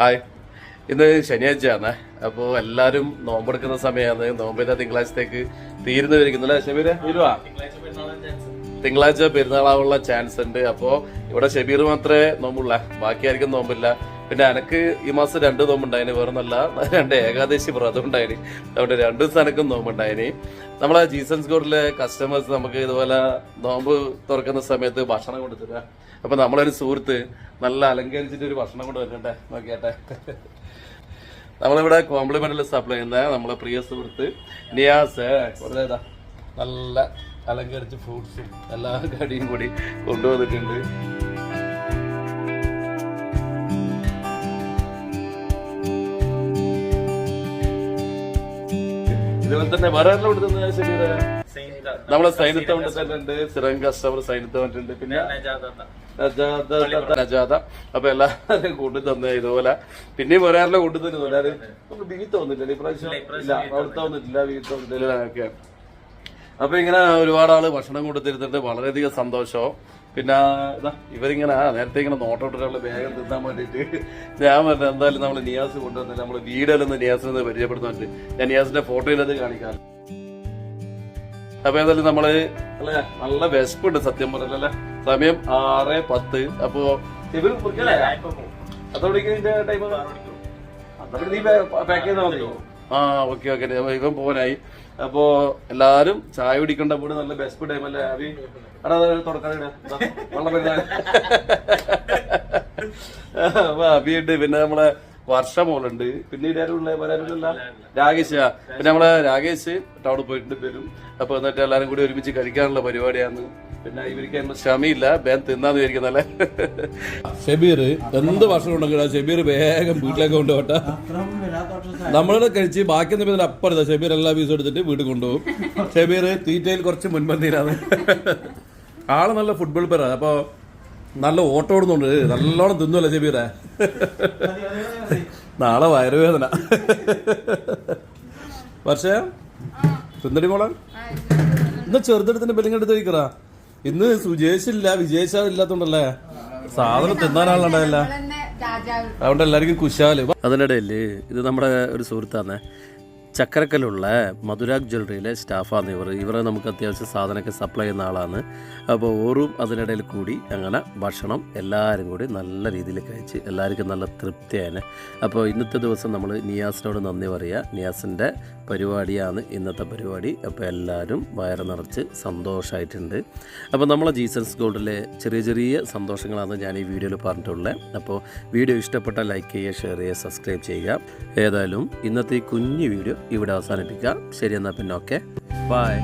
Hi, ഇന്ന് ശനിയാഴ്ചയാണ്. അപ്പോൾ എല്ലാവരും നോമ്പെടുക്കുന്ന സമയമാണ്. നോമ്പിന്റെ തിങ്കളാഴ്ചത്തേക്ക് തീരുന്നു വരിക്കുന്നില്ല ഷബീർ? തിങ്കളാഴ്ച പെരുന്നാളാവുള്ള ചാൻസ് ഉണ്ട്. അപ്പോൾ ഇവിടെ ഷബീർ മാത്രമേ നോമ്പുള്ള, ബാക്കി ആർക്കും നോമ്പില്ല. പിന്നെ എനക്ക് ഈ മാസം 2 നോമ്പുണ്ടായിന്, വേറൊന്നല്ല 2 ഏകാദശി വ്രതം ഉണ്ടായിന്. അതുകൊണ്ട് 2 ദിവസം എനക്കും നോമ്പുണ്ടായിന്. നമ്മളെ ജീസസ് ഗോഡിലെ കസ്റ്റമേഴ്സ് നമുക്ക് ഇതുപോലെ നോമ്പ് തുറക്കുന്ന സമയത്ത് ഭക്ഷണം കൊണ്ട് തരാം. അപ്പൊ നമ്മളൊരു സുഹൃത്ത് നല്ല അലങ്കരിച്ചിട്ട് ഒരു ഭക്ഷണം കൊണ്ട് വരട്ടെ, നോക്കിയാട്ടെ. നമ്മളിവിടെ കോംപ്ലിമെന്റിൽ സപ്ലൈ ചെയ്യുന്ന നമ്മളെ പ്രിയ സുഹൃത്ത് നിയാസ് ഇതാ നല്ല അലങ്കരിച്ച് ഫ്രൂട്ട്സും എല്ലാ കടിയും കൂടി കൊണ്ടുവന്നിട്ടുണ്ട്. ഇതുപോലെ തന്നെ വേറെ കൊടുത്തുന്ന ശരീര നമ്മളെ സൈനിത്ത വന്നിട്ടുണ്ട്, സ്ഥിരം കസ്റ്റമർ സൈനിത്ത വന്നിട്ടുണ്ട്. പിന്നെ നജാദ. അപ്പൊ എല്ലാരും കൊണ്ടു തന്നെ ഇതുപോലെ. പിന്നെയും ഒരാളെ കൊണ്ടു തന്നെ വീത്ത് വന്നിട്ടില്ല ഇപ്രാവശ്യം, ഇല്ല അവിടുത്തെ വന്നിട്ടില്ല, വീത്ത് വന്നിട്ടില്ല. ഒക്കെ അപ്പൊ ഇങ്ങനെ ഒരുപാട് ആള് ഭക്ഷണം കൊടുത്തിരുന്നിട്ട് വളരെയധികം സന്തോഷം. പിന്നെ ഇവരിങ്ങനെ നേരത്തെ ഇങ്ങനെ നോട്ടോട്ടുള്ള വേഗം തിന്നാൻ വേണ്ടിട്ട് ഞാൻ പറഞ്ഞത് എന്തായാലും നമ്മള് നിയാസ് കൊണ്ടുവന്നില്ല, നമ്മള് വീഡിയോയിലൊന്ന് നിയാസിനെ പരിചയപ്പെടുത്താൻ ഞാൻ നിയാസിന്റെ ഫോട്ടോയിലത് കാണിക്കാം. അപ്പൊ ഏതായാലും നമ്മള് അല്ലെ നല്ല വിശപ്പുണ്ട് സത്യം പറഞ്ഞല്ലേ. സമയം 6:10. അപ്പൊ ഇവര് അതോടെ ടൈം അതോടെ നീ പാക്ക് ചെയ്താൽ മതിയോ? ഓക്കെ ഓക്കെ, ഇവൻ പോകാനായി. അപ്പൊ എല്ലാരും ചായ കുടിക്കേണ്ട കൂടെ നല്ല ബെസ്റ്റ് ടൈം അല്ലേ അഭി? അഭിയുണ്ട്, പിന്നെ നമ്മളെ വർഷമോളുണ്ട്, പിന്നെ ഇതാരുള്ള വരാനുള്ള രാകേഷ്. പിന്നെ നമ്മളെ രാകേഷ് ടൗണിൽ പോയിട്ട് വരും. അപ്പൊ എന്നിട്ട് എല്ലാരും കൂടി ഒരുമിച്ച് കഴിക്കാനുള്ള പരിപാടിയാണ്. പിന്നെ ഇവർക്ക് ക്ഷമയില്ല, ബേൻ തിന്നാന്ന് വിചാരിക്കുന്നല്ലേ. ഷബീർ എന്ത് ഭക്ഷണം ഉണ്ടെങ്കിലും ഷബീർ വേഗം വീട്ടിലേക്ക് കൊണ്ടുപോട്ടെ. നമ്മളെ കഴിച്ച് ബാക്കി എന്തെങ്കിലും അപ്പുറത്താ ഷബീർ എല്ലാ പീസും എടുത്തിട്ട് വീട്ടിൽ കൊണ്ടുപോകും. ഷബീർ തീറ്റയിൽ കുറച്ച് മുൻപന്തിയിലാണ്. ആള് നല്ല ഫുട്ബോൾ പ്ലെയറാണ്. അപ്പൊ നല്ല ഓട്ടം ഓടുന്നുണ്ട്, നല്ലോണം തിന്നുമല്ലേ ഷബീറെ? നാളെ വയറുവേദന. പക്ഷേ തിന്നടി മോളെ ഇന്ന് ചെറുതെടുത്തിന്റെ ബെല്ലിങ്ങെടുത്ത് കഴിക്കറാ. ഇന്ന് സുജേഷില്ല, വിജേഷ് ഇല്ലാത്തോണ്ടല്ലേ സാധനം തിന്നാനാളുണ്ടായില്ല. അതുകൊണ്ട് എല്ലാവർക്കും കുശാല്. അതിനിടയില് ഇത് നമ്മുടെ ഒരു സുഹൃത്താണ്, ചക്കരക്കലുള്ള മധുരാഗ് ജ്വല്ലറിയിലെ സ്റ്റാഫാണ് ഇവരെ നമുക്ക് അത്യാവശ്യം സാധനമൊക്കെ സപ്ലൈ ചെയ്യുന്ന ആളാണ്. അപ്പോൾ ഓറും അതിനിടയിൽ കൂടി അങ്ങനെ ഭക്ഷണം എല്ലാവരും കൂടി നല്ല രീതിയിൽ കഴിച്ച് എല്ലാവർക്കും നല്ല തൃപ്തിയാണ്. അപ്പോൾ ഇന്നത്തെ ദിവസം നമ്മൾ നിയാസിനോട് നന്ദി പറയുക. നിയാസിൻ്റെ പരിപാടിയാണ് ഇന്നത്തെ പരിപാടി. അപ്പോൾ എല്ലാവരും വയറ് നിറച്ച് സന്തോഷമായിട്ടുണ്ട്. അപ്പോൾ നമ്മളെ ജീസസ് ഗോൾഡിലെ ചെറിയ ചെറിയ സന്തോഷങ്ങളാണ് ഞാൻ ഈ വീഡിയോയിൽ പറഞ്ഞിട്ടുള്ളത്. അപ്പോൾ വീഡിയോ ഇഷ്ടപ്പെട്ടാൽ ലൈക്ക് ചെയ്യുക, ഷെയർ ചെയ്യുക, സബ്സ്ക്രൈബ് ചെയ്യുക. ഏതായാലും ഇന്നത്തെ ഈ കുഞ്ഞു വീഡിയോ ഇവിടെ അവസാനിപ്പിക്കാം. ശരി, എന്നാൽ പിന്നെ ഓക്കെ, ബൈ.